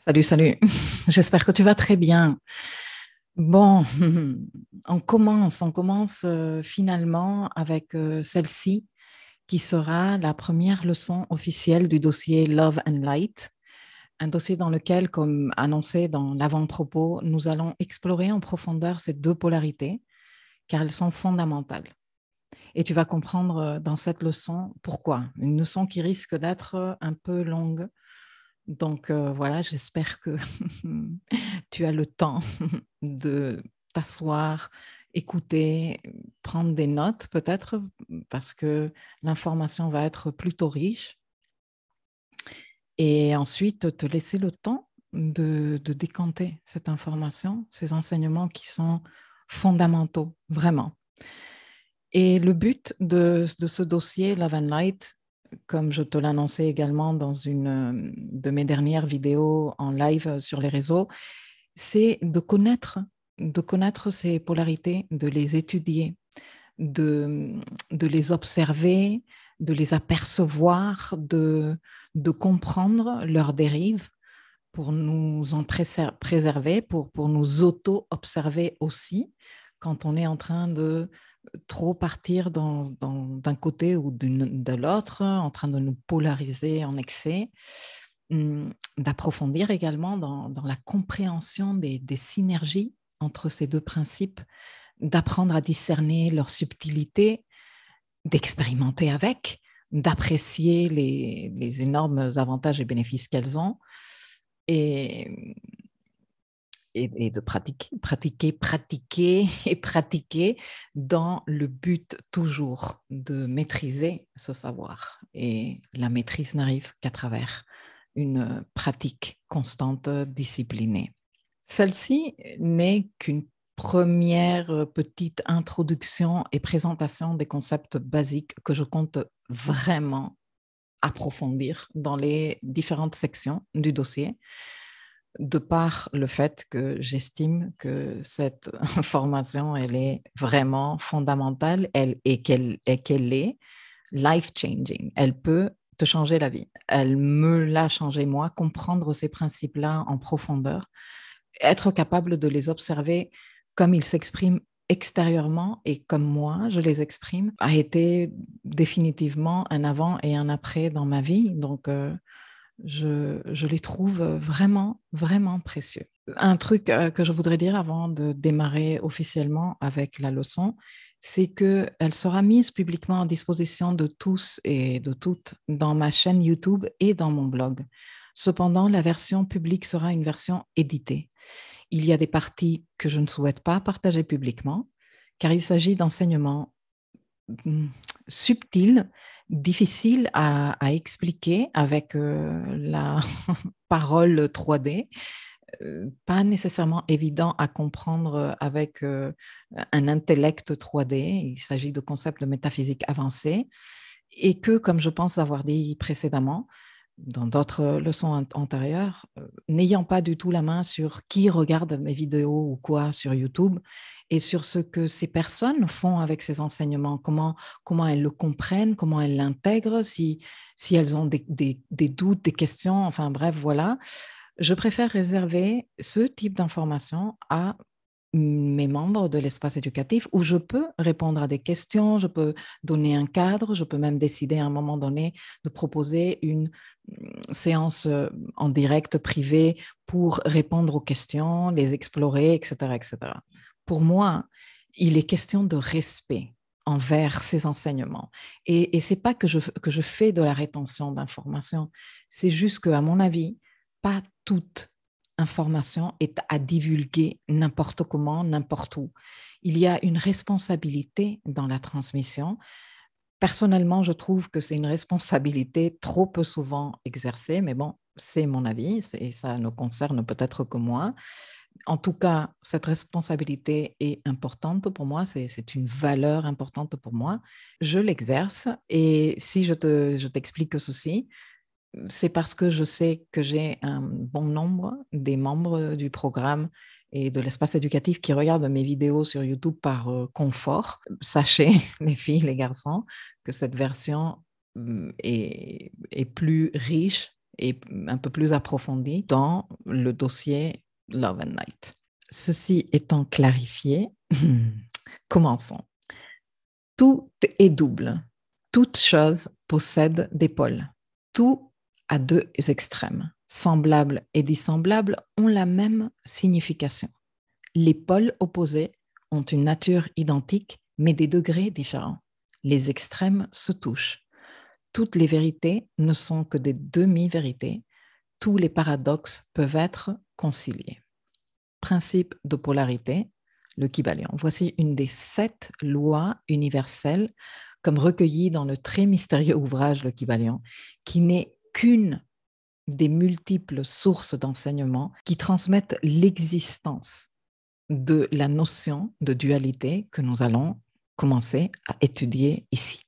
Salut, salut. J'espère que tu vas très bien. Bon, on commence finalement avec celle-ci qui sera la première leçon officielle du dossier Love and Light, un dossier dans lequel, comme annoncé dans l'avant-propos, nous allons explorer en profondeur ces deux polarités car elles sont fondamentales. Et tu vas comprendre dans cette leçon pourquoi. Une leçon qui risque d'être un peu longue. Donc voilà, j'espère que tu as le temps de t'asseoir, écouter, prendre des notes peut-être, parce que l'information va être plutôt riche. Et ensuite, te laisser le temps de décanter cette information, ces enseignements qui sont fondamentaux, vraiment. Et le but de ce dossier Love and Light, comme je te l'annonçais également dans une de mes dernières vidéos en live sur les réseaux, c'est de connaître ces polarités, de les étudier, de les observer, de les apercevoir, de comprendre leurs dérives pour nous en préserver, pour nous auto-observer aussi quand on est en train de trop partir d'un côté ou de l'autre, en train de nous polariser en excès, d'approfondir également dans la compréhension des synergies entre ces deux principes, d'apprendre à discerner leur subtilité, d'expérimenter avec, d'apprécier les énormes avantages et bénéfices qu'elles ont et, et de pratiquer et pratiquer dans le but toujours de maîtriser ce savoir. Et la maîtrise n'arrive qu'à travers une pratique constante, disciplinée. Celle-ci n'est qu'une première petite introduction et présentation des concepts basiques que je compte vraiment approfondir dans les différentes sections du dossier, de par le fait que j'estime que cette information, elle est vraiment fondamentale et qu'elle est life-changing. Elle peut te changer la vie. Elle me l'a changé moi, comprendre ces principes-là en profondeur, être capable de les observer comme ils s'expriment extérieurement et comme moi, je les exprime, a été définitivement un avant et un après dans ma vie. Donc, je les trouve vraiment, vraiment précieux. Un truc que je voudrais dire avant de démarrer officiellement avec la leçon, c'est qu'elle sera mise publiquement à disposition de tous et de toutes dans ma chaîne YouTube et dans mon blog. Cependant, la version publique sera une version éditée. Il y a des parties que je ne souhaite pas partager publiquement, car il s'agit d'enseignements subtils, difficiles à expliquer avec la parole 3D, pas nécessairement évident à comprendre avec un intellect 3D. Il s'agit de concepts de métaphysique avancés et que, comme je pense avoir dit précédemment, dans d'autres leçons antérieures, n'ayant pas du tout la main sur qui regarde mes vidéos ou quoi sur YouTube et sur ce que ces personnes font avec ces enseignements, comment elles le comprennent, comment elles l'intègrent, si elles ont des doutes, des questions, enfin bref, voilà. Je préfère réserver ce type d'informations à mes membres de l'espace éducatif où je peux répondre à des questions, je peux donner un cadre, je peux même décider à un moment donné de proposer une séance en direct privée pour répondre aux questions, les explorer, etc., etc. Pour moi, il est question de respect envers ces enseignements. Et ce n'est pas que je fais de la rétention d'informations, c'est juste qu'à mon avis, pas toute information est à divulguer n'importe comment, n'importe où. Il y a une responsabilité dans la transmission. Personnellement, je trouve que c'est une responsabilité trop peu souvent exercée, mais bon, c'est mon avis et ça ne concerne peut-être que moi. En tout cas, cette responsabilité est importante pour moi, c'est une valeur importante pour moi. Je l'exerce et si je t'explique ceci, c'est parce que je sais que j'ai un bon nombre des membres du programme et de l'espace éducatif qui regardent mes vidéos sur YouTube par confort. Sachez, les filles, les garçons, que cette version est plus riche et un peu plus approfondie dans le dossier Love and Light. Ceci étant clarifié, commençons. Tout est double. Toute chose possède des pôles. Tout a deux extrêmes. Semblables et dissemblables ont la même signification. Les pôles opposés ont une nature identique, mais des degrés différents. Les extrêmes se touchent. Toutes les vérités ne sont que des demi-vérités. Tous les paradoxes peuvent être conciliés. Principe de polarité, le Kybalion. Voici une des 7 lois universelles, comme recueillies dans le très mystérieux ouvrage Le Kybalion, qui n'est qu'une des multiples sources d'enseignement qui transmettent l'existence de la notion de dualité que nous allons commencer à étudier ici.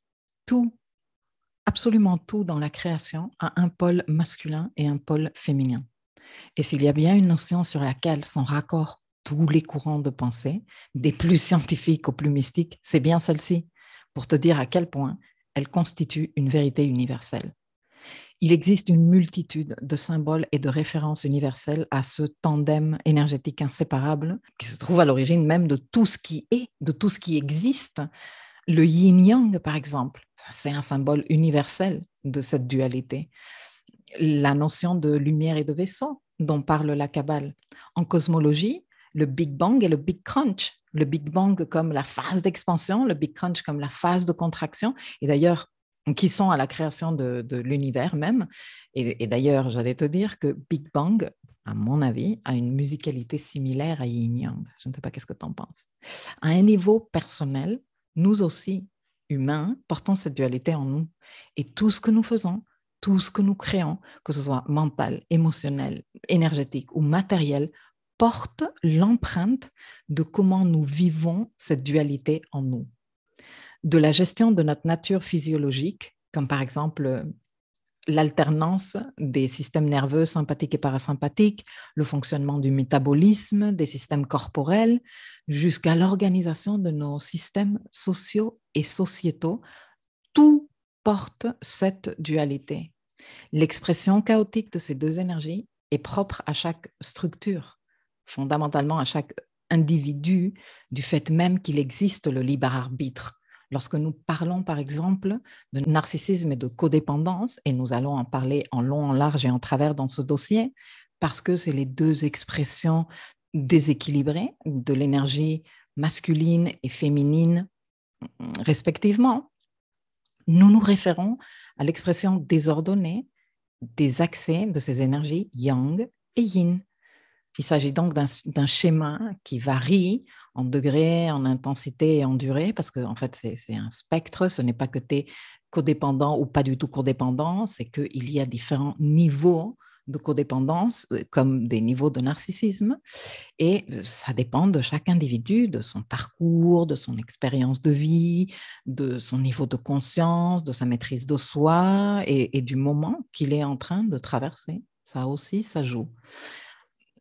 Tout, absolument tout dans la création a un pôle masculin et un pôle féminin. Et s'il y a bien une notion sur laquelle sont raccords tous les courants de pensée, des plus scientifiques aux plus mystiques, c'est bien celle-ci, pour te dire à quel point elle constitue une vérité universelle. Il existe une multitude de symboles et de références universelles à ce tandem énergétique inséparable qui se trouve à l'origine même de tout ce qui est, de tout ce qui existe. Le yin-yang, par exemple, c'est un symbole universel de cette dualité. La notion de lumière et de vaisseau dont parle la Kabbale. En cosmologie, le Big Bang et le Big Crunch. Le Big Bang comme la phase d'expansion, le Big Crunch comme la phase de contraction. Et d'ailleurs, qui sont à la création de l'univers même. Et d'ailleurs, j'allais te dire que Big Bang, à mon avis, a une musicalité similaire à Yin Yang. Je ne sais pas qu'est-ce que tu en penses. À un niveau personnel, nous aussi, humains, portons cette dualité en nous. Et tout ce que nous faisons, tout ce que nous créons, que ce soit mental, émotionnel, énergétique ou matériel, porte l'empreinte de comment nous vivons cette dualité en nous. De la gestion de notre nature physiologique, comme par exemple l'alternance des systèmes nerveux sympathiques et parasympathiques, le fonctionnement du métabolisme, des systèmes corporels, jusqu'à l'organisation de nos systèmes sociaux et sociétaux, tout porte cette dualité. L'expression chaotique de ces deux énergies est propre à chaque structure, fondamentalement à chaque individu, du fait même qu'il existe le libre arbitre. Lorsque nous parlons, par exemple, de narcissisme et de codépendance, et nous allons en parler en long, en large et en travers dans ce dossier, parce que c'est les deux expressions déséquilibrées de l'énergie masculine et féminine, respectivement, nous nous référons à l'expression désordonnée des accès de ces énergies yang et yin. Il s'agit donc d'un schéma qui varie en degrés, en intensité et en durée, parce qu'en fait, c'est un spectre, ce n'est pas que tu es codépendant ou pas du tout codépendant, c'est qu'il y a différents niveaux de codépendance, comme des niveaux de narcissisme, et ça dépend de chaque individu, de son parcours, de son expérience de vie, de son niveau de conscience, de sa maîtrise de soi et du moment qu'il est en train de traverser. Ça aussi, ça joue.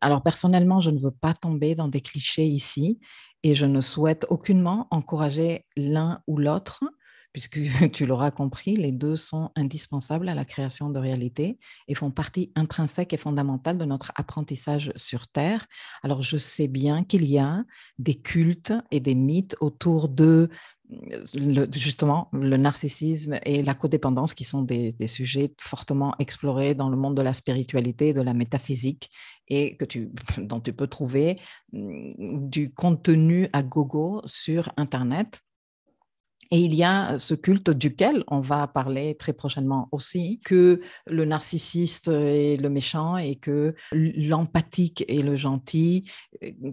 Alors personnellement, je ne veux pas tomber dans des clichés ici et je ne souhaite aucunement encourager l'un ou l'autre, puisque tu l'auras compris, les deux sont indispensables à la création de réalité et font partie intrinsèque et fondamentale de notre apprentissage sur Terre. Alors je sais bien qu'il y a des cultes et des mythes autour de justement le narcissisme et la codépendance qui sont des sujets fortement explorés dans le monde de la spiritualité et de la métaphysique et dont tu peux trouver du contenu à gogo sur Internet. Et il y a ce culte duquel on va parler très prochainement aussi, que le narcissiste est le méchant et que l'empathique est le gentil,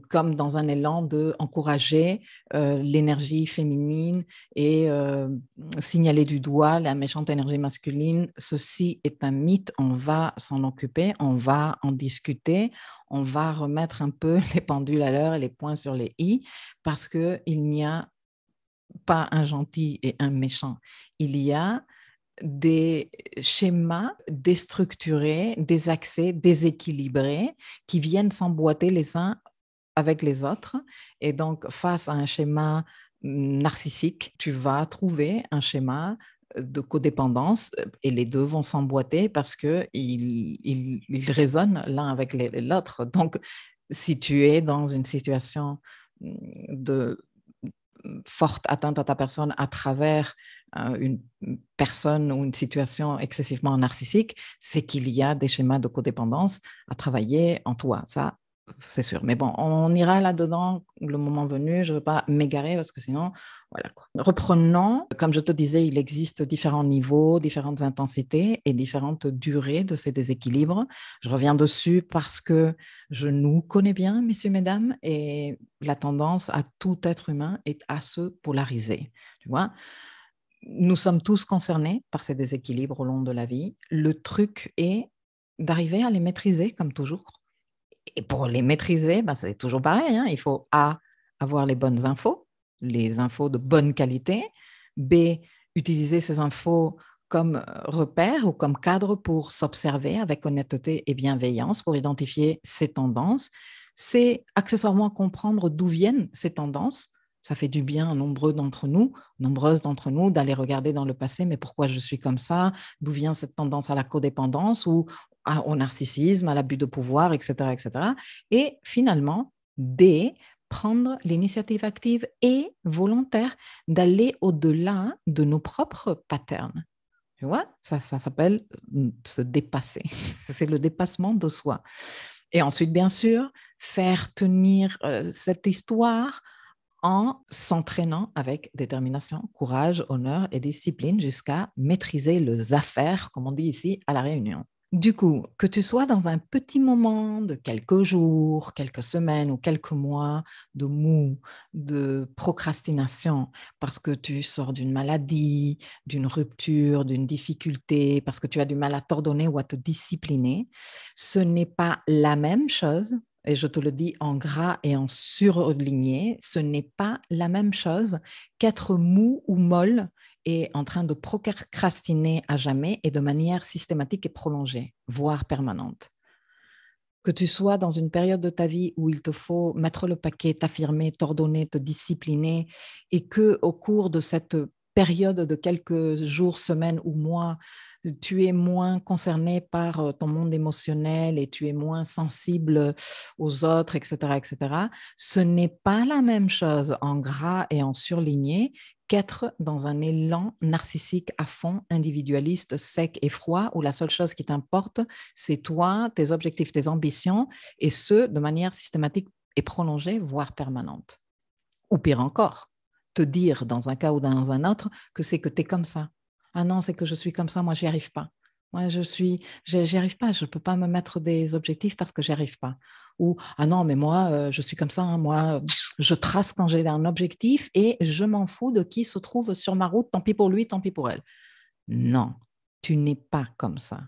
comme dans un élan d'encourager l'énergie féminine et signaler du doigt la méchante énergie masculine. Ceci est un mythe, on va s'en occuper, on va en discuter, on va remettre un peu les pendules à l'heure et les points sur les i, parce qu'il n'y a pas un gentil et un méchant. Il y a des schémas déstructurés, des accès déséquilibrés qui viennent s'emboîter les uns avec les autres. Et donc, face à un schéma narcissique, tu vas trouver un schéma de codépendance et les deux vont s'emboîter parce qu'ils résonnent l'un avec l'autre. Donc, si tu es dans une situation de forte atteinte à ta personne à travers une personne ou une situation excessivement narcissique, c'est qu'il y a des schémas de codépendance à travailler en toi. Ça, c'est sûr. Mais bon, on ira là-dedans le moment venu. Je ne veux pas m'égarer parce que sinon, voilà quoi. Reprenons, comme je te disais, il existe différents niveaux, différentes intensités et différentes durées de ces déséquilibres. Je reviens dessus parce que je nous connais bien, messieurs, mesdames, et la tendance à tout être humain est à se polariser. Tu vois, nous sommes tous concernés par ces déséquilibres au long de la vie. Le truc est d'arriver à les maîtriser comme toujours. Et pour les maîtriser, ben, c'est toujours pareil. Hein. Il faut A, avoir les bonnes infos, les infos de bonne qualité. B, utiliser ces infos comme repère ou comme cadre pour s'observer avec honnêteté et bienveillance, pour identifier ces tendances. C, accessoirement comprendre d'où viennent ces tendances. Ça fait du bien à nombreuses d'entre nous, d'aller regarder dans le passé, mais pourquoi je suis comme ça, d'où vient cette tendance à la codépendance ou au narcissisme, à l'abus de pouvoir, etc., etc. Et finalement, D, prendre l'initiative active et volontaire d'aller au-delà de nos propres patterns. Tu vois, ça s'appelle se dépasser. C'est le dépassement de soi. Et ensuite, bien sûr, faire tenir cette histoire en s'entraînant avec détermination, courage, honneur et discipline jusqu'à maîtriser les affaires, comme on dit ici à La Réunion. Du coup, que tu sois dans un petit moment de quelques jours, quelques semaines ou quelques mois de mou, de procrastination, parce que tu sors d'une maladie, d'une rupture, d'une difficulté, parce que tu as du mal à t'ordonner ou à te discipliner, ce n'est pas la même chose, et je te le dis en gras et en surligné, ce n'est pas la même chose qu'être mou ou molle et en train de procrastiner à jamais et de manière systématique et prolongée, voire permanente. Que tu sois dans une période de ta vie où il te faut mettre le paquet, t'affirmer, t'ordonner, te discipliner, et que au cours de cette période de quelques jours, semaines ou mois, tu es moins concerné par ton monde émotionnel et tu es moins sensible aux autres, etc., etc. Ce n'est pas la même chose en gras et en surligné qu'être dans un élan narcissique à fond, individualiste, sec et froid, où la seule chose qui t'importe, c'est toi, tes objectifs, tes ambitions, et ce, de manière systématique et prolongée, voire permanente. Ou pire encore, te dire dans un cas ou dans un autre que c'est que tu es comme ça. Ah non, c'est que je suis comme ça, moi, j'y arrive pas. Moi, j'y arrive pas, je ne peux pas me mettre des objectifs parce que j'y arrive pas. Ou, ah non, mais moi, je suis comme ça, hein, moi, je trace quand j'ai un objectif et je m'en fous de qui se trouve sur ma route, tant pis pour lui, tant pis pour elle. Non, tu n'es pas comme ça.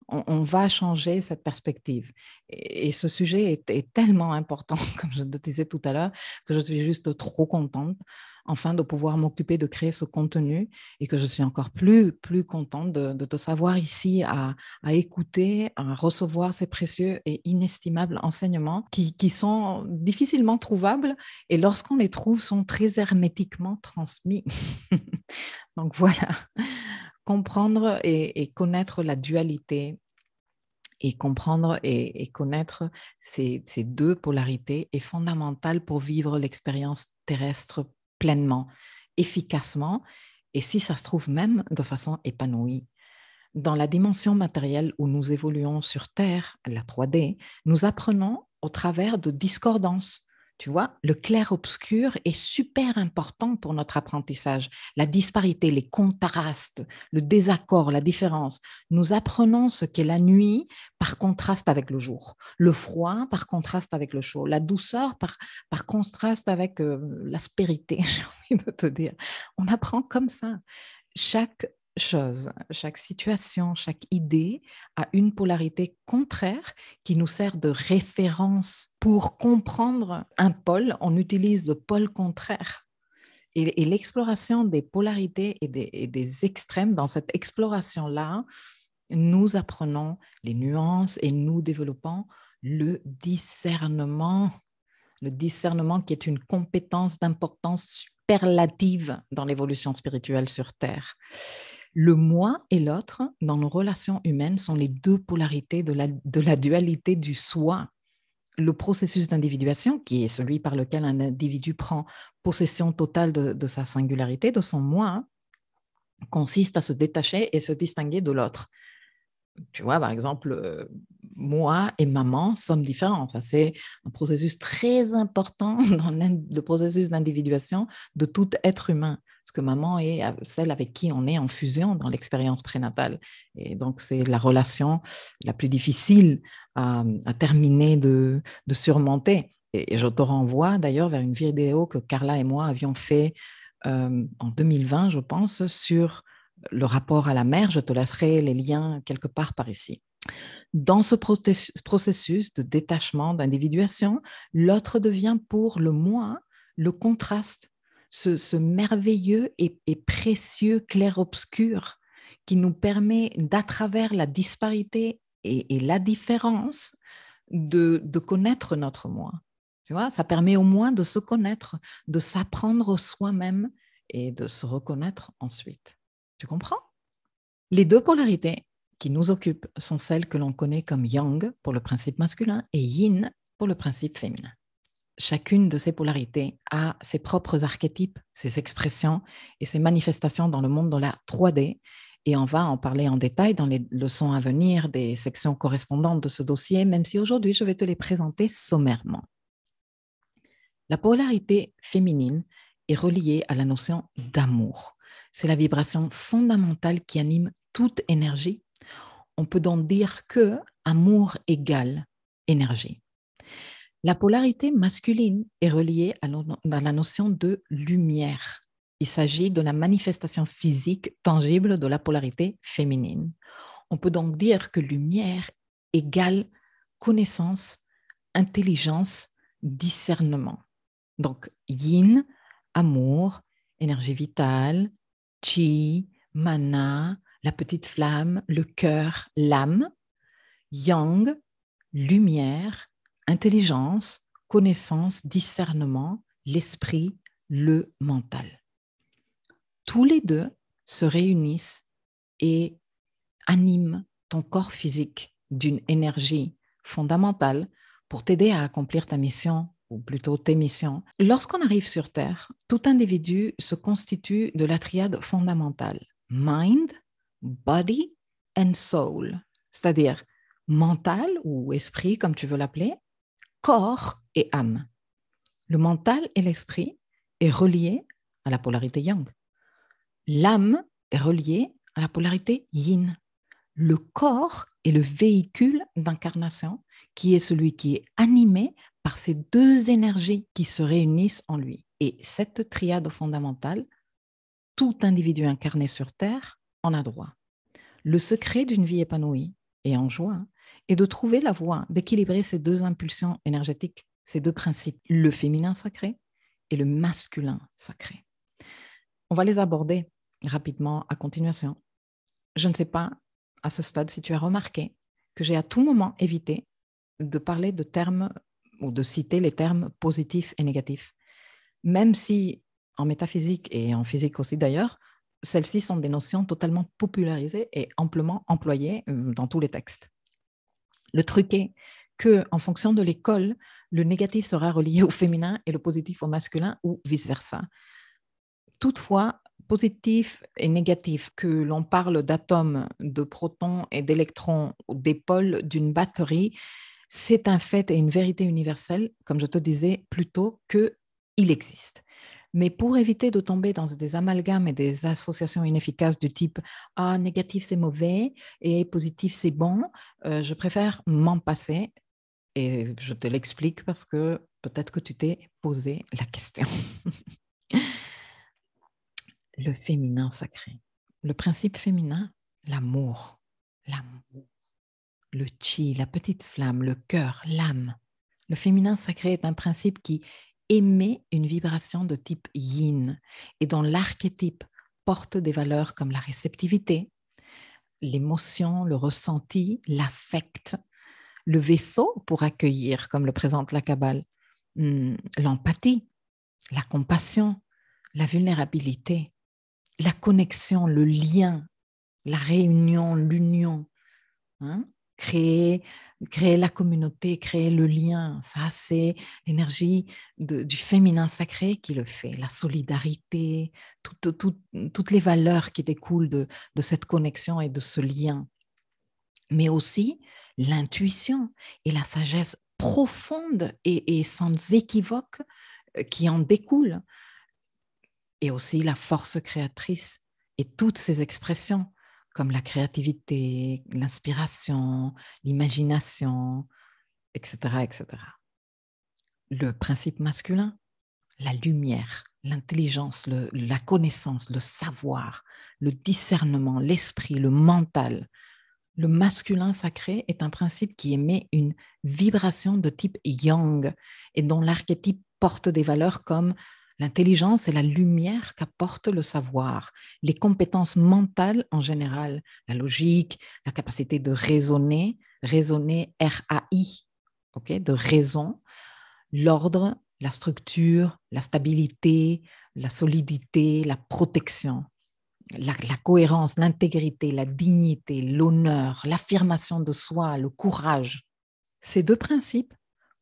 On va changer cette perspective. Et ce sujet est tellement important, comme je te disais tout à l'heure, que je suis juste trop contente, enfin, de pouvoir m'occuper de créer ce contenu et que je suis encore plus contente de te savoir ici à écouter, à recevoir ces précieux et inestimables enseignements qui sont difficilement trouvables et lorsqu'on les trouve, sont très hermétiquement transmis. Donc voilà, comprendre et connaître la dualité et comprendre et connaître ces deux polarités est fondamental pour vivre l'expérience terrestre pleinement, efficacement et si ça se trouve même de façon épanouie. Dans la dimension matérielle où nous évoluons sur Terre, la 3D, nous apprenons au travers de discordances. Tu vois, le clair-obscur est super important pour notre apprentissage. La disparité, les contrastes, le désaccord, la différence. Nous apprenons ce qu'est la nuit par contraste avec le jour, le froid par contraste avec le chaud, la douceur par contraste avec l'aspérité, j'ai envie de te dire. On apprend comme ça. Chaque chose, chaque situation, chaque idée a une polarité contraire qui nous sert de référence. Pour comprendre un pôle, on utilise le pôle contraire. Et l'exploration des polarités et des extrêmes, dans cette exploration-là, nous apprenons les nuances et nous développons le discernement qui est une compétence d'importance superlative dans l'évolution spirituelle sur Terre. Le moi et l'autre, dans nos relations humaines, sont les deux polarités de la dualité du soi. Le processus d'individuation, qui est celui par lequel un individu prend possession totale de sa singularité, de son moi, consiste à se détacher et se distinguer de l'autre. Tu vois, par exemple, moi et maman sommes différents. Ça, c'est un processus très important dans le processus d'individuation de tout être humain. Parce que maman est celle avec qui on est en fusion dans l'expérience prénatale. Et donc, c'est la relation la plus difficile à terminer de surmonter. Et je te renvoie d'ailleurs vers une vidéo que Carla et moi avions fait en 2020, je pense, sur le rapport à la mère. Je te laisserai les liens quelque part par ici. Dans ce processus de détachement, d'individuation, l'autre devient pour le moi le contraste, ce merveilleux et précieux clair-obscur qui nous permet, d'à travers la disparité et la différence, de connaître notre moi. Tu vois, ça permet au moins de se connaître, de s'apprendre soi-même et de se reconnaître ensuite. Tu comprends? Les deux polarités qui nous occupent sont celles que l'on connaît comme yang pour le principe masculin et yin pour le principe féminin. Chacune de ces polarités a ses propres archétypes, ses expressions et ses manifestations dans le monde de la 3D. Et on va en parler en détail dans les leçons à venir des sections correspondantes de ce dossier, même si aujourd'hui je vais te les présenter sommairement. La polarité féminine est reliée à la notion d'amour. C'est la vibration fondamentale qui anime toute énergie. On peut donc dire que amour égale énergie. La polarité masculine est reliée à la notion de lumière. Il s'agit de la manifestation physique tangible de la polarité féminine. On peut donc dire que lumière égale connaissance, intelligence, discernement. Donc, yin, amour, énergie vitale, chi, mana, la petite flamme, le cœur, l'âme. Yang, lumière, intelligence, connaissance, discernement, l'esprit, le mental. Tous les deux se réunissent et animent ton corps physique d'une énergie fondamentale pour t'aider à accomplir ta mission, ou plutôt tes missions. Lorsqu'on arrive sur Terre, tout individu se constitue de la triade fondamentale mind, body and soul, c'est-à-dire mental ou esprit, comme tu veux l'appeler, corps et âme. Le mental et l'esprit est relié à la polarité yang. L'âme est reliée à la polarité yin. Le corps est le véhicule d'incarnation qui est celui qui est animé par ces deux énergies qui se réunissent en lui. Et cette triade fondamentale, tout individu incarné sur Terre en a droit. Le secret d'une vie épanouie et en joie est de trouver la voie d'équilibrer ces deux impulsions énergétiques, ces deux principes, le féminin sacré et le masculin sacré. On va les aborder rapidement à continuation. Je ne sais pas à ce stade si tu as remarqué que j'ai à tout moment évité de parler de termes ou de citer les termes positifs et négatifs, même si en métaphysique et en physique aussi d'ailleurs, celles-ci sont des notions totalement popularisées et amplement employées dans tous les textes. Le truc est qu'en fonction de l'école, le négatif sera relié au féminin et le positif au masculin ou vice-versa. Toutefois, positif et négatif, que l'on parle d'atomes, de protons et d'électrons, des pôles d'une batterie, c'est un fait et une vérité universelle, comme je te disais plus tôt, qu'il existe. Mais pour éviter de tomber dans des amalgames et des associations inefficaces du type « Ah, négatif c'est mauvais et positif c'est bon », je préfère m'en passer et je te l'explique parce que peut-être que tu t'es posé la question. Le féminin sacré. Le principe féminin, l'amour, le chi, la petite flamme, le cœur, l'âme. Le féminin sacré est un principe qui émet une vibration de type yin et dont l'archétype porte des valeurs comme la réceptivité, l'émotion, le ressenti, l'affect, le vaisseau pour accueillir, comme le présente la Kabbale, l'empathie, la compassion, la vulnérabilité, la connexion, le lien la réunion, l'union, hein? Créer la communauté, créer le lien. Ça, c'est l'énergie du féminin sacré qui le fait. La solidarité, toutes les valeurs qui découlent de cette connexion et de ce lien. Mais aussi l'intuition et la sagesse profonde et sans équivoque qui en découle. Et aussi la force créatrice et toutes ces expressions comme la créativité, l'inspiration, l'imagination, etc., etc. Le principe masculin, la lumière, l'intelligence, la connaissance, le savoir, le discernement, l'esprit, le mental. Le masculin sacré est un principe qui émet une vibration de type yang et dont l'archétype porte des valeurs comme l'intelligence et la lumière qu'apporte le savoir, les compétences mentales en général, la logique, la capacité de raisonner R-A-I, okay, de raison, l'ordre, la structure, la stabilité, la solidité, la protection, la cohérence, l'intégrité, la dignité, l'honneur, l'affirmation de soi, le courage. Ces deux principes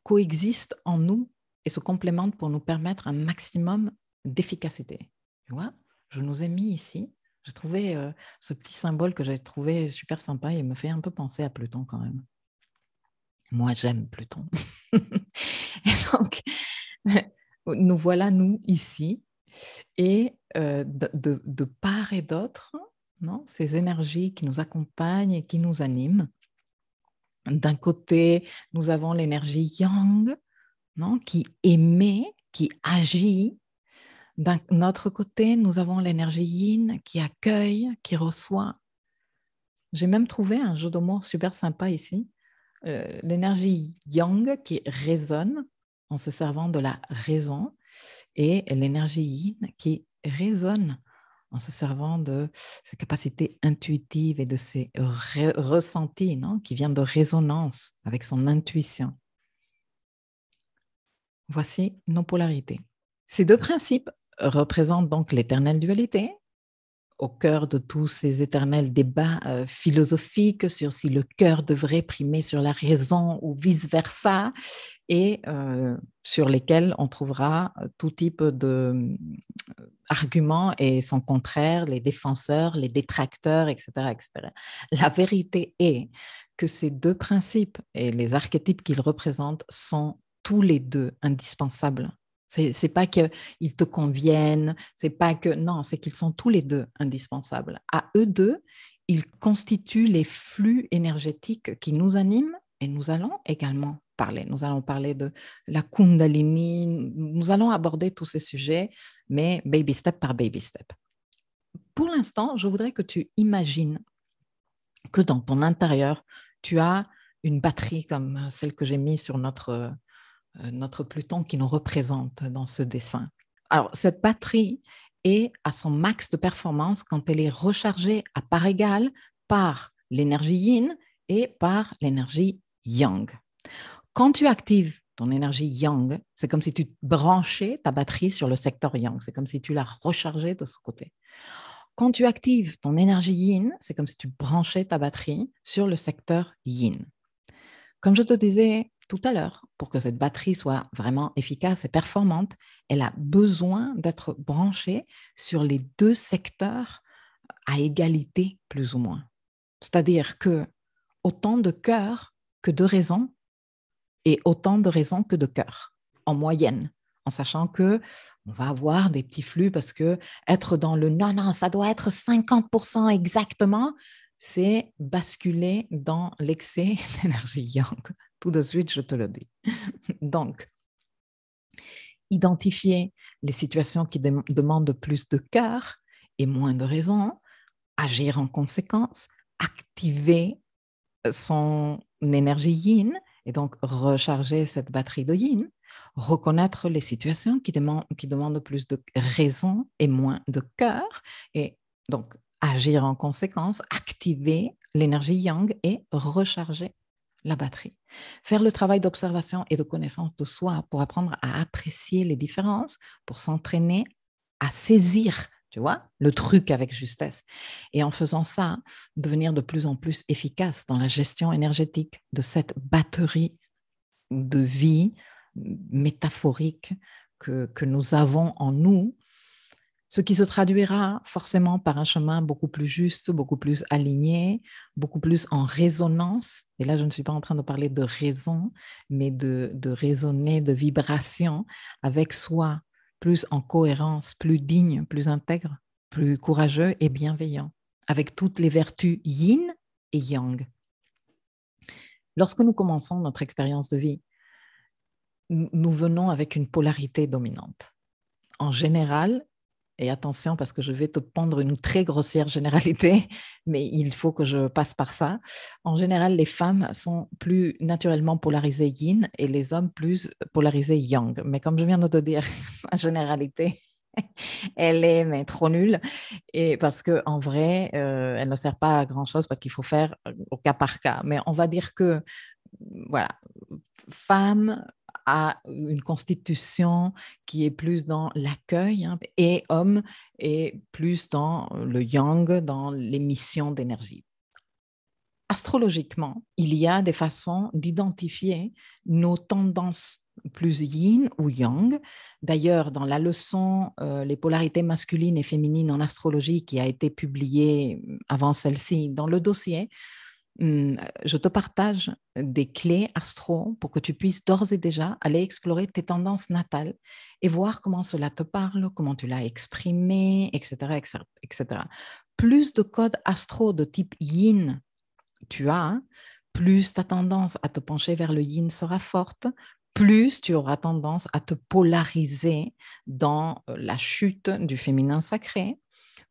coexistent en nous et se complémentent pour nous permettre un maximum d'efficacité. Tu vois, je nous ai mis ici. J'ai trouvé ce petit symbole que j'ai trouvé super sympa et il me fait un peu penser à Pluton quand même. Moi, j'aime Pluton. Et donc, nous voilà, nous, ici. Et de part et d'autre, non, ces énergies qui nous accompagnent et qui nous animent. D'un côté, nous avons l'énergie yang, non, qui émet, qui agit. D'un autre côté, nous avons l'énergie yin qui accueille, qui reçoit. J'ai même trouvé un jeu de mots super sympa ici. L'énergie yang qui résonne en se servant de la raison et l'énergie yin qui résonne en se servant de ses capacités intuitives et de ses ressentis, non, qui viennent de résonance avec son intuition. Voici nos polarités. Ces deux principes représentent donc l'éternelle dualité, au cœur de tous ces éternels débats philosophiques sur si le cœur devrait primer sur la raison ou vice-versa, et sur lesquels on trouvera tout type d'arguments et son contraire, les défenseurs, les détracteurs, etc., etc. La vérité est que ces deux principes et les archétypes qu'ils représentent sont tous les deux indispensables. C'est pas qu'ils te conviennent, c'est pas que... Non, c'est qu'ils sont tous les deux indispensables. À eux deux, ils constituent les flux énergétiques qui nous animent et nous allons également parler. Nous allons parler de la Kundalini, nous allons aborder tous ces sujets, mais baby step par baby step. Pour l'instant, je voudrais que tu imagines que dans ton intérieur, tu as une batterie comme celle que j'ai mise sur notre Pluton qui nous représente dans ce dessin. Alors, cette batterie est à son max de performance quand elle est rechargée à part égale par l'énergie yin et par l'énergie yang. Quand tu actives ton énergie yang, c'est comme si tu branchais ta batterie sur le secteur yang, c'est comme si tu la rechargeais de ce côté. Quand tu actives ton énergie yin, c'est comme si tu branchais ta batterie sur le secteur yin. Comme je te disais tout à l'heure, pour que cette batterie soit vraiment efficace et performante, elle a besoin d'être branchée sur les deux secteurs à égalité, plus ou moins. C'est-à-dire que autant de cœurs que de raisons et autant de raisons que de cœurs, en moyenne, en sachant que on va avoir des petits flux parce que être dans le non, ça doit être 50% exactement, c'est basculer dans l'excès d'énergie yang. Tout de suite, je te le dis. Donc, identifier les situations qui demandent plus de cœur et moins de raison, agir en conséquence, activer son énergie yin et donc recharger cette batterie de yin, reconnaître les situations qui demandent plus de raison et moins de cœur et donc agir en conséquence, activer l'énergie yang et recharger la batterie. Faire le travail d'observation et de connaissance de soi pour apprendre à apprécier les différences, pour s'entraîner à saisir Tu vois, le truc avec justesse. Et en faisant ça, devenir de plus en plus efficace dans la gestion énergétique de cette batterie de vie métaphorique que nous avons en nous, ce qui se traduira forcément par un chemin beaucoup plus juste, beaucoup plus aligné, beaucoup plus en résonance. Et là, je ne suis pas en train de parler de raison, mais de raisonner, de vibration avec soi, plus en cohérence, plus digne, plus intègre, plus courageux et bienveillant, avec toutes les vertus yin et yang. Lorsque nous commençons notre expérience de vie, nous venons avec une polarité dominante. En général, et attention parce que je vais te pondre une très grossière généralité, mais il faut que je passe par ça. En général, les femmes sont plus naturellement polarisées yin et les hommes plus polarisés yang. Mais comme je viens de te dire, la généralité, elle est mais trop nulle. Et parce qu'en vrai, elle ne sert pas à grand-chose parce qu'il faut faire au cas par cas. Mais on va dire que, voilà, femme a une constitution qui est plus dans l'accueil et homme est plus dans le yang, dans l'émission d'énergie. Astrologiquement, il y a des façons d'identifier nos tendances plus yin ou yang. D'ailleurs, dans la leçon Les polarités masculines et féminines en astrologie qui a été publiée avant celle-ci dans le dossier, je te partage des clés astro pour que tu puisses d'ores et déjà aller explorer tes tendances natales et voir comment cela te parle, comment tu l'as exprimé, etc., etc. Plus de codes astro de type yin tu as, plus ta tendance à te pencher vers le yin sera forte, plus tu auras tendance à te polariser dans la chute du féminin sacré.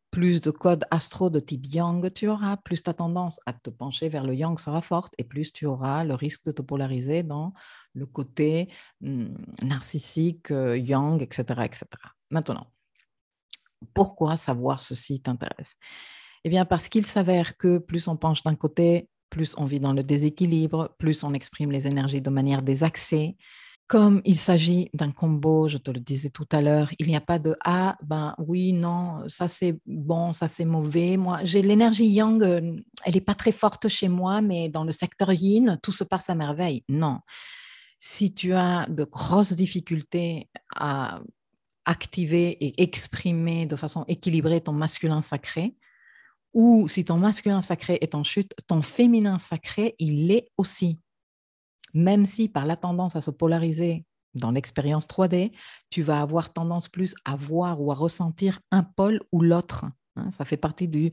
Plus de codes astro de type yang tu auras, plus ta tendance à te pencher vers le yang sera forte et plus tu auras le risque de te polariser dans le côté narcissique, yang, etc., etc. Maintenant, pourquoi savoir ceci t'intéresse? Eh bien, parce qu'il s'avère que plus on penche d'un côté, plus on vit dans le déséquilibre, plus on exprime les énergies de manière désaxée. Comme il s'agit d'un combo, je te le disais tout à l'heure, il n'y a pas de ah, ben oui, non, ça c'est bon, ça c'est mauvais. Moi, j'ai l'énergie yang, elle n'est pas très forte chez moi, mais dans le secteur yin, tout se passe à merveille. Non. Si tu as de grosses difficultés à activer et exprimer de façon équilibrée ton masculin sacré, ou si ton masculin sacré est en chute, ton féminin sacré, il l'est aussi. Même si par la tendance à se polariser dans l'expérience 3D, tu vas avoir tendance plus à voir ou à ressentir un pôle ou l'autre. Ça fait partie de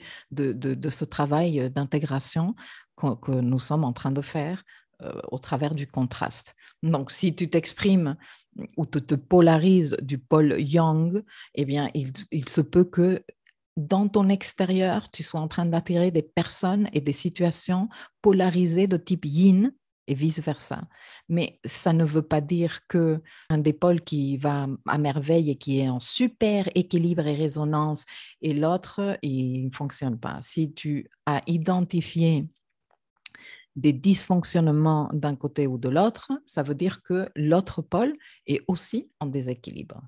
ce travail d'intégration que nous sommes en train de faire au travers du contraste. Donc, si tu t'exprimes ou te polarises du pôle yang, eh bien, il se peut que dans ton extérieur, tu sois en train d'attirer des personnes et des situations polarisées de type yin et vice-versa. Mais ça ne veut pas dire qu'un des pôles qui va à merveille et qui est en super équilibre et résonance et l'autre, il ne fonctionne pas. Si tu as identifié des dysfonctionnements d'un côté ou de l'autre, ça veut dire que l'autre pôle est aussi en déséquilibre.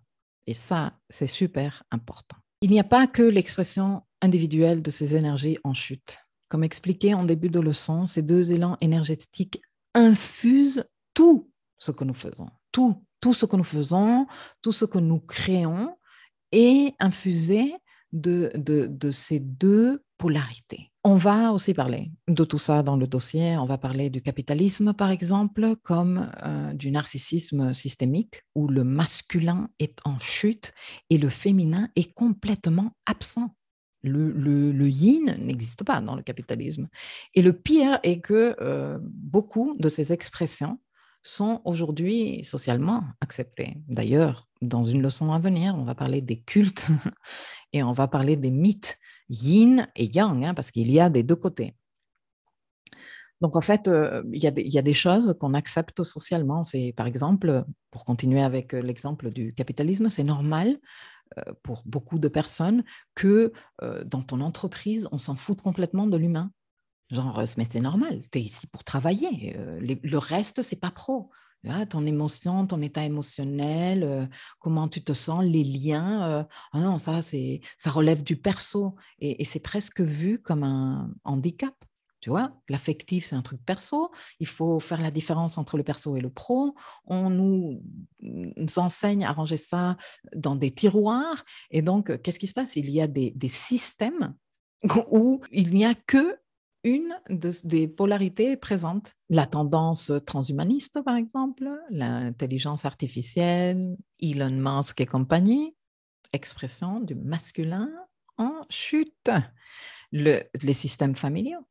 Et ça, c'est super important. Il n'y a pas que l'expression individuelle de ces énergies en chute. Comme expliqué en début de leçon, ces deux élans énergétiques infusent tout ce que nous faisons. Tout ce que nous faisons, tout ce que nous créons est infusé de ces deux polarités. On va aussi parler de tout ça dans le dossier. On va parler du capitalisme, par exemple, comme du narcissisme systémique, où le masculin est en chute et le féminin est complètement absent. Le yin n'existe pas dans le capitalisme. Et le pire est que beaucoup de ces expressions sont aujourd'hui socialement acceptées. D'ailleurs, dans une leçon à venir, on va parler des cultes et on va parler des mythes yin et yang, parce qu'il y a des deux côtés. Donc, en fait, il y a des choses qu'on accepte socialement. C'est, par exemple, pour continuer avec l'exemple du capitalisme, c'est normal pour beaucoup de personnes que dans ton entreprise, on s'en fout complètement de l'humain. Genre, mais c'est normal, tu es ici pour travailler. Le reste, c'est pas pro. Ton émotion, ton état émotionnel, comment tu te sens, les liens. Ah non, ça relève du perso et c'est presque vu comme un handicap. Tu vois, l'affectif, c'est un truc perso. Il faut faire la différence entre le perso et le pro. On nous enseigne à ranger ça dans des tiroirs. Et donc, qu'est-ce qui se passe? Il y a des systèmes où il n'y a que des polarités présentes. La tendance transhumaniste, par exemple, l'intelligence artificielle, Elon Musk et compagnie, expression du masculin en chute. Les systèmes familiaux,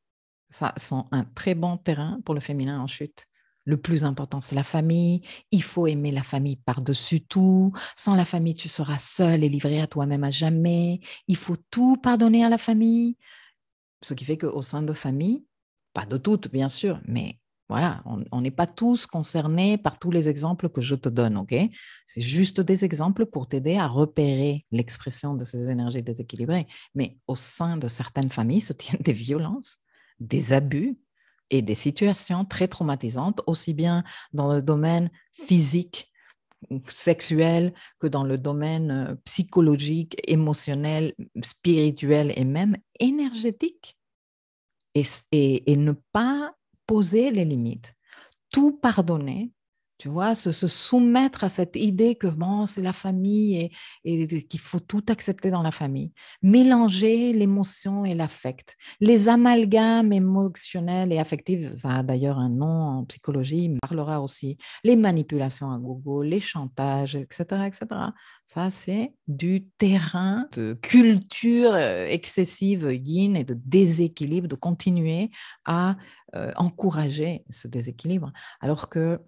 ça sont un très bon terrain pour le féminin en chute. Le plus important, c'est la famille. Il faut aimer la famille par-dessus tout. Sans la famille, tu seras seul et livré à toi-même à jamais. Il faut tout pardonner à la famille. Ce qui fait qu'au sein de familles, pas de toutes, bien sûr, mais voilà, on n'est pas tous concernés par tous les exemples que je te donne, OK? C'est juste des exemples pour t'aider à repérer l'expression de ces énergies déséquilibrées. Mais au sein de certaines familles se tiennent des violences, des abus et des situations très traumatisantes, aussi bien dans le domaine physique, sexuel que dans le domaine psychologique, émotionnel, spirituel et même énergétique. Et ne pas poser les limites. Tout pardonner, tu vois, se soumettre à cette idée que bon, c'est la famille et qu'il faut tout accepter dans la famille. Mélanger l'émotion et l'affect. Les amalgames émotionnels et affectifs, ça a d'ailleurs un nom en psychologie, on parlera aussi. Les manipulations à gogo, les chantages, etc., etc. Ça, c'est du terrain de culture excessive yin et de déséquilibre, de continuer à encourager ce déséquilibre. Alors que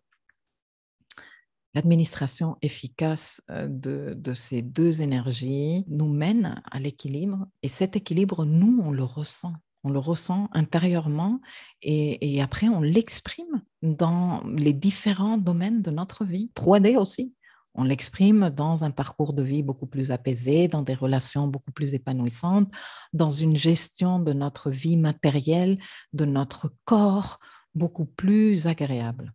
l'administration efficace de ces deux énergies nous mène à l'équilibre. Et cet équilibre, nous, on le ressent. On le ressent intérieurement et après, on l'exprime dans les différents domaines de notre vie. 3D aussi. On l'exprime dans un parcours de vie beaucoup plus apaisé, dans des relations beaucoup plus épanouissantes, dans une gestion de notre vie matérielle, de notre corps beaucoup plus agréable.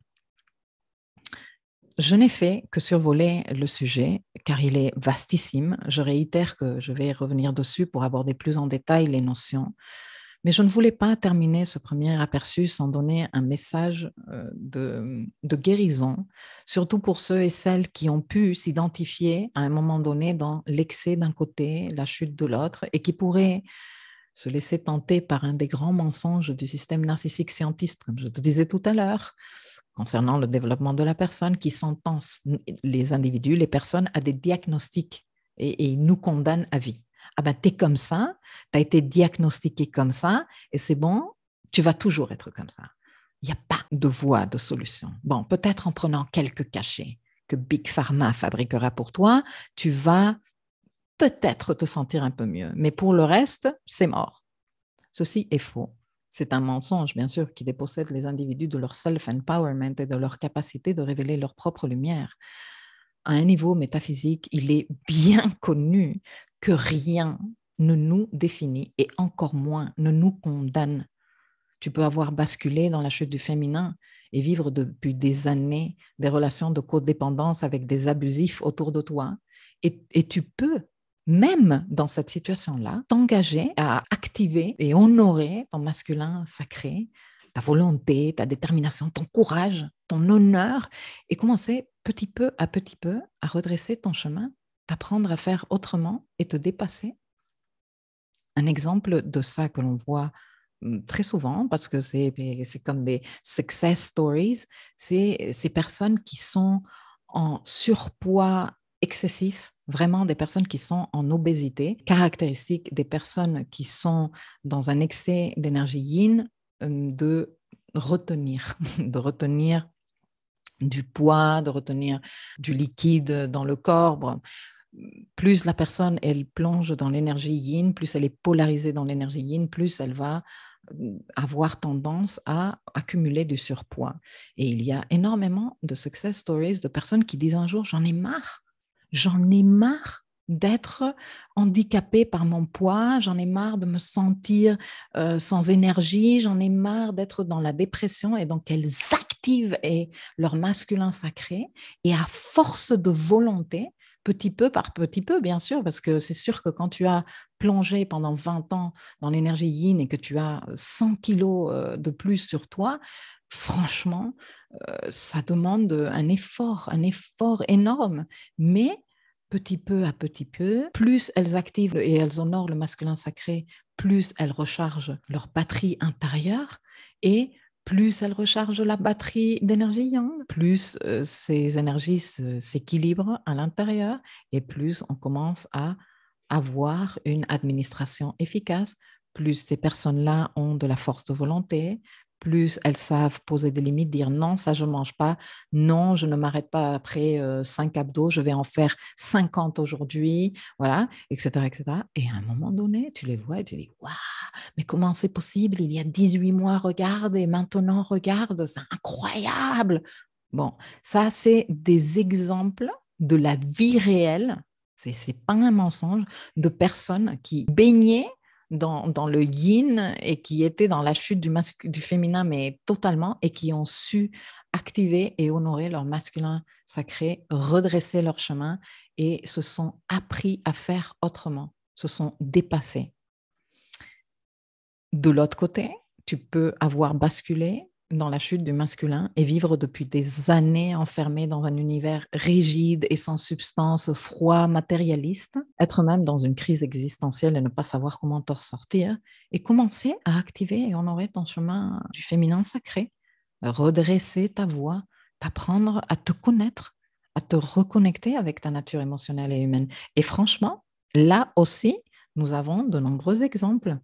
Je n'ai fait que survoler le sujet car il est vastissime. Je réitère que je vais revenir dessus pour aborder plus en détail les notions. Mais je ne voulais pas terminer ce premier aperçu sans donner un message de guérison, surtout pour ceux et celles qui ont pu s'identifier à un moment donné dans l'excès d'un côté, la chute de l'autre, et qui pourraient se laisser tenter par un des grands mensonges du système narcissique scientiste, comme je te disais tout à l'heure, concernant le développement de la personne, qui sentence les individus, les personnes à des diagnostics et ils nous condamnent à vie. Ah ben, t'es comme ça, tu as été diagnostiqué comme ça, et c'est bon, tu vas toujours être comme ça. Il n'y a pas de voie de solution. Bon, peut-être en prenant quelques cachets que Big Pharma fabriquera pour toi, tu vas peut-être te sentir un peu mieux. Mais pour le reste, c'est mort. Ceci est faux. C'est un mensonge, bien sûr, qui dépossède les individus de leur self-empowerment et de leur capacité de révéler leur propre lumière. À un niveau métaphysique, il est bien connu que rien ne nous définit et encore moins ne nous condamne. Tu peux avoir basculé dans la chute du féminin et vivre depuis des années des relations de codépendance avec des abusifs autour de toi. Et tu peux, même dans cette situation-là, t'engager à activer et honorer ton masculin sacré, ta volonté, ta détermination, ton courage, ton honneur, et commencer petit peu à redresser ton chemin, t'apprendre à faire autrement et te dépasser. Un exemple de ça que l'on voit très souvent, parce que c'est comme des success stories, c'est ces personnes qui sont en surpoids excessif, vraiment des personnes qui sont en obésité, caractéristique des personnes qui sont dans un excès d'énergie yin, de retenir, de retenir du poids, de retenir du liquide dans le corps. Bon, plus la personne, elle plonge dans l'énergie yin, plus elle est polarisée dans l'énergie yin, plus elle va avoir tendance à accumuler du surpoids. Et il y a énormément de success stories de personnes qui disent un jour, j'en ai marre d'être handicapée par mon poids, j'en ai marre de me sentir sans énergie, j'en ai marre d'être dans la dépression, et donc elles activent leur masculin sacré, et à force de volonté, petit peu par petit peu, bien sûr, parce que c'est sûr que quand tu as plongé pendant 20 ans dans l'énergie yin et que tu as 100 kilos de plus sur toi, franchement, ça demande un effort énorme, mais petit peu à petit peu, plus elles activent et elles honorent le masculin sacré, plus elles rechargent leur batterie intérieure, et plus elles rechargent la batterie d'énergie yang, plus ces énergies s'équilibrent à l'intérieur, et plus on commence à avoir une administration efficace, plus ces personnes-là ont de la force de volonté, plus elles savent poser des limites, dire non, ça je ne mange pas, non, je ne m'arrête pas après 5 abdos, je vais en faire 50 aujourd'hui, voilà, etc., etc. Et à un moment donné, tu les vois et tu dis, waouh, mais comment c'est possible? Il y a 18 mois, regarde, et maintenant, regarde, c'est incroyable. Bon, ça, c'est des exemples de la vie réelle, c'est pas un mensonge, de personnes qui baignaient dans le yin et qui étaient dans la chute du féminin, mais totalement, et qui ont su activer et honorer leur masculin sacré, redresser leur chemin, et se sont appris à faire autrement, se sont dépassés. De l'autre côté, tu peux avoir basculé dans la chute du masculin et vivre depuis des années enfermé dans un univers rigide et sans substance, froid, matérialiste, être même dans une crise existentielle et ne pas savoir comment t'en ressortir, et commencer à activer et honorer ton chemin du féminin sacré, redresser ta voix, t'apprendre à te connaître, à te reconnecter avec ta nature émotionnelle et humaine. Et franchement, là aussi, nous avons de nombreux exemples.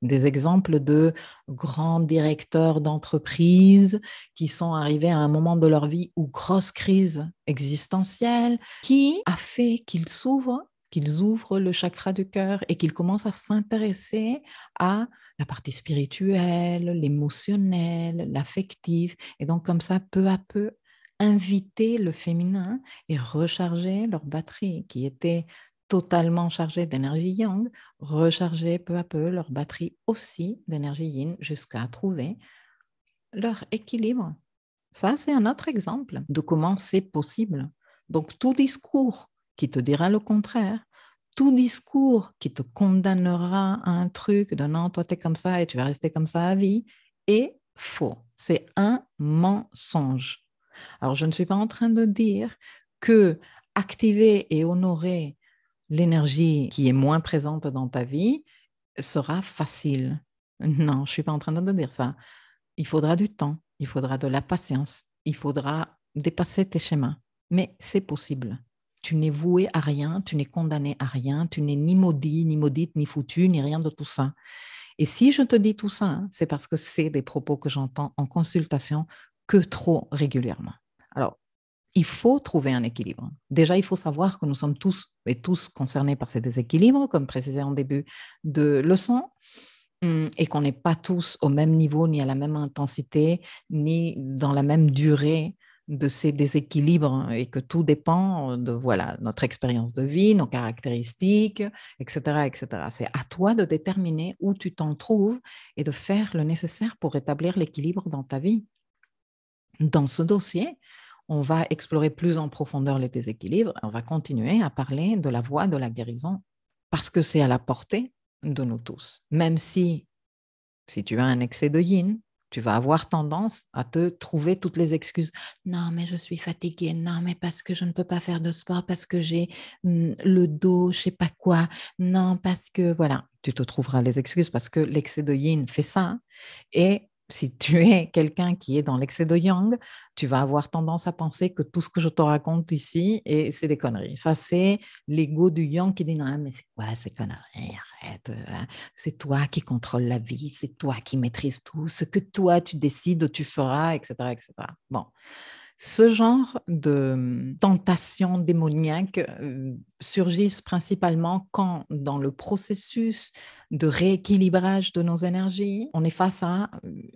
Des exemples de grands directeurs d'entreprise qui sont arrivés à un moment de leur vie où grosse crise existentielle, qui a fait qu'ils ouvrent le chakra du cœur et qu'ils commencent à s'intéresser à la partie spirituelle, l'émotionnel, l'affectif, et donc comme ça, peu à peu, inviter le féminin et recharger leur batterie qui était totalement chargée d'énergie yang, recharger peu à peu leur batterie aussi d'énergie yin jusqu'à trouver leur équilibre. Ça, c'est un autre exemple de comment c'est possible. Donc, tout discours qui te dira le contraire, tout discours qui te condamnera à un truc de non, toi, tu es comme ça et tu vas rester comme ça à vie, est faux. C'est un mensonge. Alors, je ne suis pas en train de dire que activer et honorer l'énergie qui est moins présente dans ta vie sera facile. Non, je ne suis pas en train de dire ça. Il faudra du temps, il faudra de la patience, il faudra dépasser tes schémas. Mais c'est possible. Tu n'es voué à rien, tu n'es condamné à rien, tu n'es ni maudit, ni maudite, ni foutu, ni rien de tout ça. Et si je te dis tout ça, c'est parce que c'est des propos que j'entends en consultation que trop régulièrement. Alors, il faut trouver un équilibre. Déjà, il faut savoir que nous sommes tous concernés par ces déséquilibres, comme précisé en début de leçon, et qu'on n'est pas tous au même niveau, ni à la même intensité, ni dans la même durée de ces déséquilibres, et que tout dépend de voilà, notre expérience de vie, nos caractéristiques, etc., etc. C'est à toi de déterminer où tu t'en trouves et de faire le nécessaire pour rétablir l'équilibre dans ta vie. Dans ce dossier, on va explorer plus en profondeur les déséquilibres. On va continuer à parler de la voie de la guérison parce que c'est à la portée de nous tous. Même si tu as un excès de yin, tu vas avoir tendance à te trouver toutes les excuses. Non, mais je suis fatiguée. Non, mais parce que je ne peux pas faire de sport, parce que j'ai le dos, je ne sais pas quoi. Non, parce que voilà, tu te trouveras les excuses parce que l'excès de yin fait ça. Et si tu es quelqu'un qui est dans l'excès de yang, tu vas avoir tendance à penser que tout ce que je te raconte ici, c'est des conneries. Ça, c'est l'ego du yang qui dit non, mais c'est quoi ces conneries? Arrête. C'est toi qui contrôles la vie, c'est toi qui maîtrises tout. Ce que toi, tu décides, tu feras, etc., etc. Bon. Ce genre de tentations démoniaques surgissent principalement quand, dans le processus de rééquilibrage de nos énergies, on est face à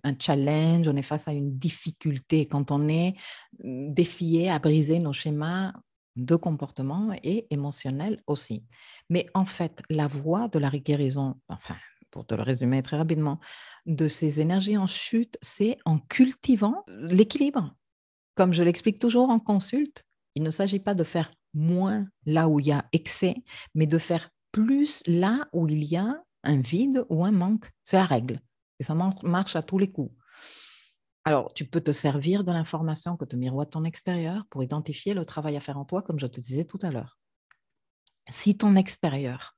un challenge, on est face à une difficulté, quand on est défié à briser nos schémas de comportement et émotionnel aussi. Mais en fait, la voie de la guérison, enfin, pour te le résumer très rapidement, de ces énergies en chute, c'est en cultivant l'équilibre. Comme je l'explique toujours en consulte, il ne s'agit pas de faire moins là où il y a excès, mais de faire plus là où il y a un vide ou un manque. C'est la règle. Et ça marche à tous les coups. Alors, tu peux te servir de l'information que te miroite ton extérieur pour identifier le travail à faire en toi, comme je te disais tout à l'heure. Si ton extérieur,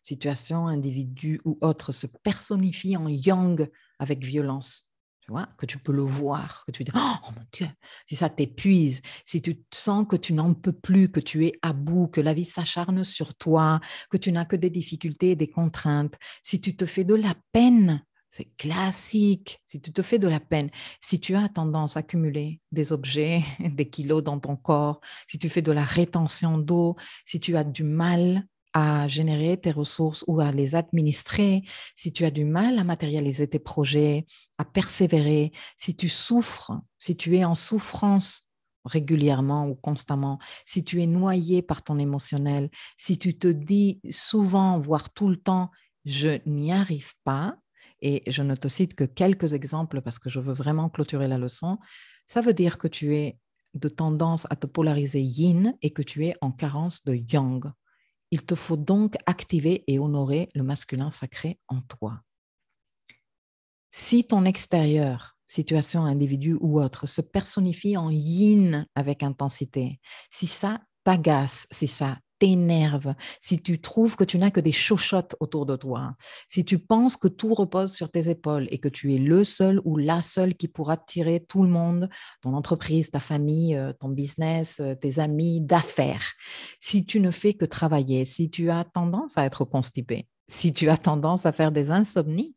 situation, individu ou autre, se personnifie en yang avec violence, tu vois, que tu peux le voir, que tu dis, oh mon Dieu, si ça t'épuise, si tu sens que tu n'en peux plus, que tu es à bout, que la vie s'acharne sur toi, que tu n'as que des difficultés et des contraintes, si tu te fais de la peine, c'est classique, si tu te fais de la peine, si tu as tendance à accumuler des objets, des kilos dans ton corps, si tu fais de la rétention d'eau, si tu as du mal à générer tes ressources ou à les administrer, si tu as du mal à matérialiser tes projets, à persévérer, si tu souffres, si tu es en souffrance régulièrement ou constamment, si tu es noyé par ton émotionnel, si tu te dis souvent, voire tout le temps, je n'y arrive pas, et je ne te cite que quelques exemples parce que je veux vraiment clôturer la leçon, ça veut dire que tu es de tendance à te polariser yin et que tu es en carence de yang. Il te faut donc activer et honorer le masculin sacré en toi. Si ton extérieur, situation, individu ou autre, se personnifie en yin avec intensité, si ça t'agace, si ça t'énerve, si tu trouves que tu n'as que des chochottes autour de toi, si tu penses que tout repose sur tes épaules et que tu es le seul ou la seule qui pourra tirer tout le monde, ton entreprise, ta famille, ton business, tes amis, d'affaires, si tu ne fais que travailler, si tu as tendance à être constipé, si tu as tendance à faire des insomnies,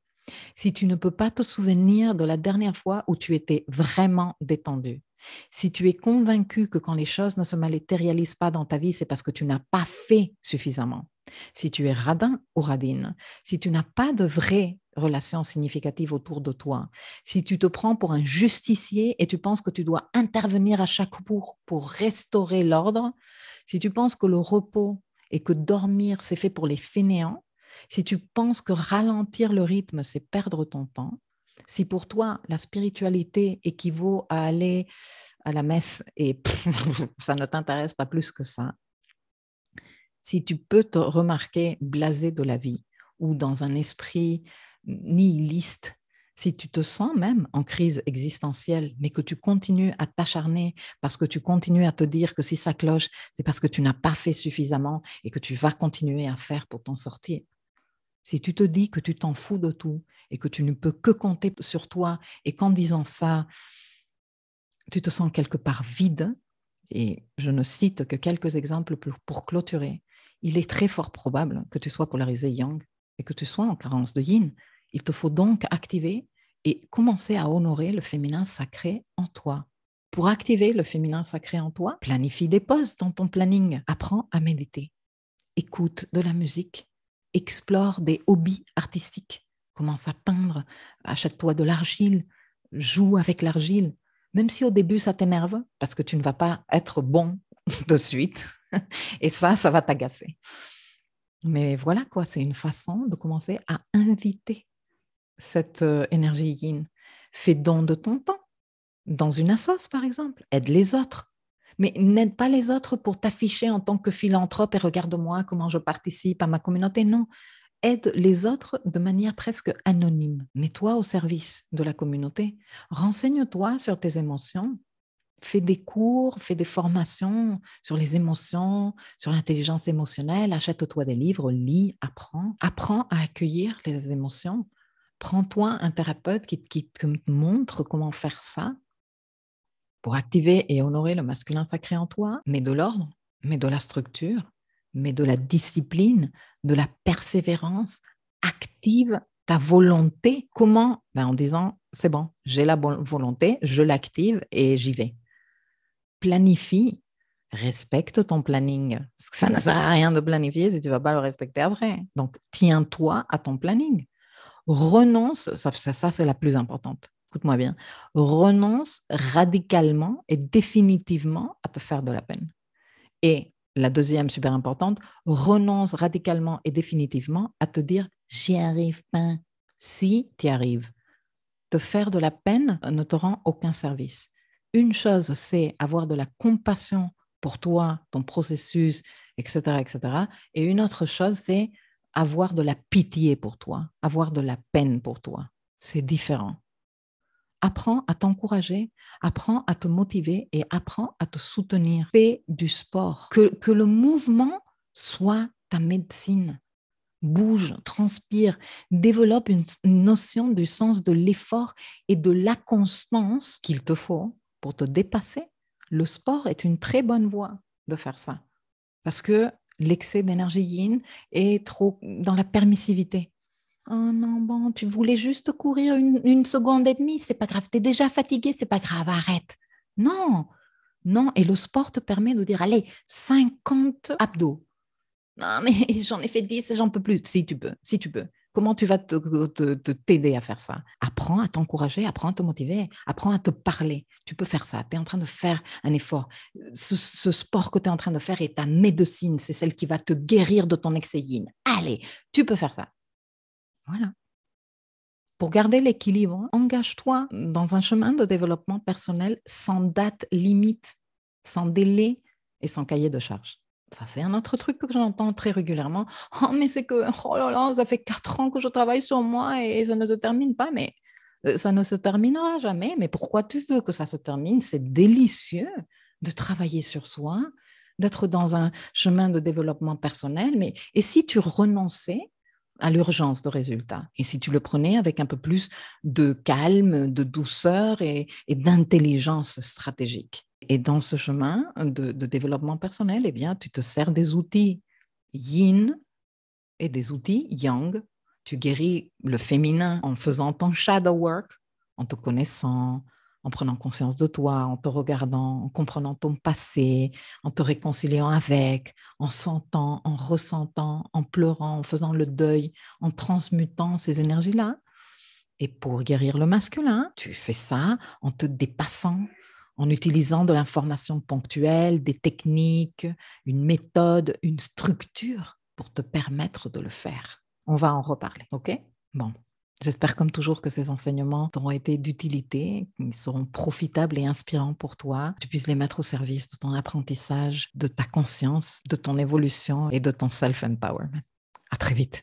si tu ne peux pas te souvenir de la dernière fois où tu étais vraiment détendu, si tu es convaincu que quand les choses ne se matérialisent pas dans ta vie, c'est parce que tu n'as pas fait suffisamment, si tu es radin ou radine, si tu n'as pas de vraies relations significatives autour de toi, si tu te prends pour un justicier et tu penses que tu dois intervenir à chaque coup pour restaurer l'ordre, si tu penses que le repos et que dormir, c'est fait pour les fainéants, si tu penses que ralentir le rythme, c'est perdre ton temps, si pour toi, la spiritualité équivaut à aller à la messe et ça ne t'intéresse pas plus que ça, si tu peux te remarquer blasé de la vie ou dans un esprit nihiliste, si tu te sens même en crise existentielle, mais que tu continues à t'acharner parce que tu continues à te dire que si ça cloche, c'est parce que tu n'as pas fait suffisamment et que tu vas continuer à faire pour t'en sortir. Si tu te dis que tu t'en fous de tout et que tu ne peux que compter sur toi et qu'en disant ça, tu te sens quelque part vide, et je ne cite que quelques exemples pour clôturer, il est très fort probable que tu sois polarisé yang et que tu sois en carence de yin. Il te faut donc activer et commencer à honorer le féminin sacré en toi. Pour activer le féminin sacré en toi, planifie des pauses dans ton planning, apprends à méditer, écoute de la musique, explore des hobbies artistiques, commence à peindre, achète-toi de l'argile, joue avec l'argile, même si au début ça t'énerve, parce que tu ne vas pas être bon de suite, et ça va t'agacer. Mais voilà quoi, c'est une façon de commencer à inviter cette énergie yin. Fais don de ton temps, dans une assoce par exemple, aide les autres. Mais n'aide pas les autres pour t'afficher en tant que philanthrope et regarde-moi comment je participe à ma communauté. Non, aide les autres de manière presque anonyme. Mets-toi au service de la communauté. Renseigne-toi sur tes émotions. Fais des cours, fais des formations sur les émotions, sur l'intelligence émotionnelle. Achète-toi des livres, lis, apprends. Apprends à accueillir les émotions. Prends-toi un thérapeute qui te montre comment faire ça pour activer et honorer le masculin sacré en toi, mais de l'ordre, mais de la structure, mais de la discipline, de la persévérance. Active ta volonté. Comment? En disant, c'est bon, j'ai la volonté, je l'active et j'y vais. Planifie, respecte ton planning. Parce que ça ne sert à rien de planifier si tu ne vas pas le respecter après. Donc, tiens-toi à ton planning. Renonce, ça c'est la plus importante. Écoute-moi bien, renonce radicalement et définitivement à te faire de la peine. Et la deuxième, super importante, renonce radicalement et définitivement à te dire « j'y arrive pas ». Si tu y arrives, te faire de la peine ne te rend aucun service. Une chose, c'est avoir de la compassion pour toi, ton processus, etc., etc. Et une autre chose, c'est avoir de la pitié pour toi, avoir de la peine pour toi. C'est différent. Apprends à t'encourager, apprends à te motiver et apprends à te soutenir. Fais du sport. Que le mouvement soit ta médecine. Bouge, transpire, développe une notion du sens de l'effort et de la constance qu'il te faut pour te dépasser. Le sport est une très bonne voie de faire ça parce que l'excès d'énergie yin est trop dans la permissivité. Oh non, bon, tu voulais juste courir une seconde et demie, c'est pas grave, tu es déjà fatigué, c'est pas grave, arrête. Non, non, et le sport te permet de dire, allez, 50 abdos. Non, mais j'en ai fait 10 et j'en peux plus. Si tu peux, si tu peux. Comment tu vas t'aider à faire ça? Apprends à t'encourager, apprends à te motiver, apprends à te parler. Tu peux faire ça. Tu es en train de faire un effort. Ce sport que tu es en train de faire est ta médecine. C'est celle qui va te guérir de ton excès yin. Allez, tu peux faire ça. Voilà. Pour garder l'équilibre, engage-toi dans un chemin de développement personnel sans date limite, sans délai et sans cahier de charge. Ça, c'est un autre truc que j'entends très régulièrement. Oh, mais c'est que, oh là là, ça fait 4 ans que je travaille sur moi et ça ne se termine pas. Mais ça ne se terminera jamais. Mais pourquoi tu veux que ça se termine? C'est délicieux de travailler sur soi, d'être dans un chemin de développement personnel. Mais et si tu renonçais à l'urgence de résultats. Et si tu le prenais avec un peu plus de calme, de douceur et d'intelligence stratégique. Et dans ce chemin de développement personnel, eh bien, tu te sers des outils yin et des outils yang. Tu guéris le féminin en faisant ton shadow work, en te connaissant, en prenant conscience de toi, en te regardant, en comprenant ton passé, en te réconciliant avec, en sentant, en ressentant, en pleurant, en faisant le deuil, en transmutant ces énergies-là. Et pour guérir le masculin, tu fais ça en te dépassant, en utilisant de l'information ponctuelle, des techniques, une méthode, une structure pour te permettre de le faire. On va en reparler, ok? Bon, j'espère comme toujours que ces enseignements t'auront été d'utilité, qu'ils seront profitables et inspirants pour toi, que tu puisses les mettre au service de ton apprentissage, de ta conscience, de ton évolution et de ton self-empowerment. À très vite.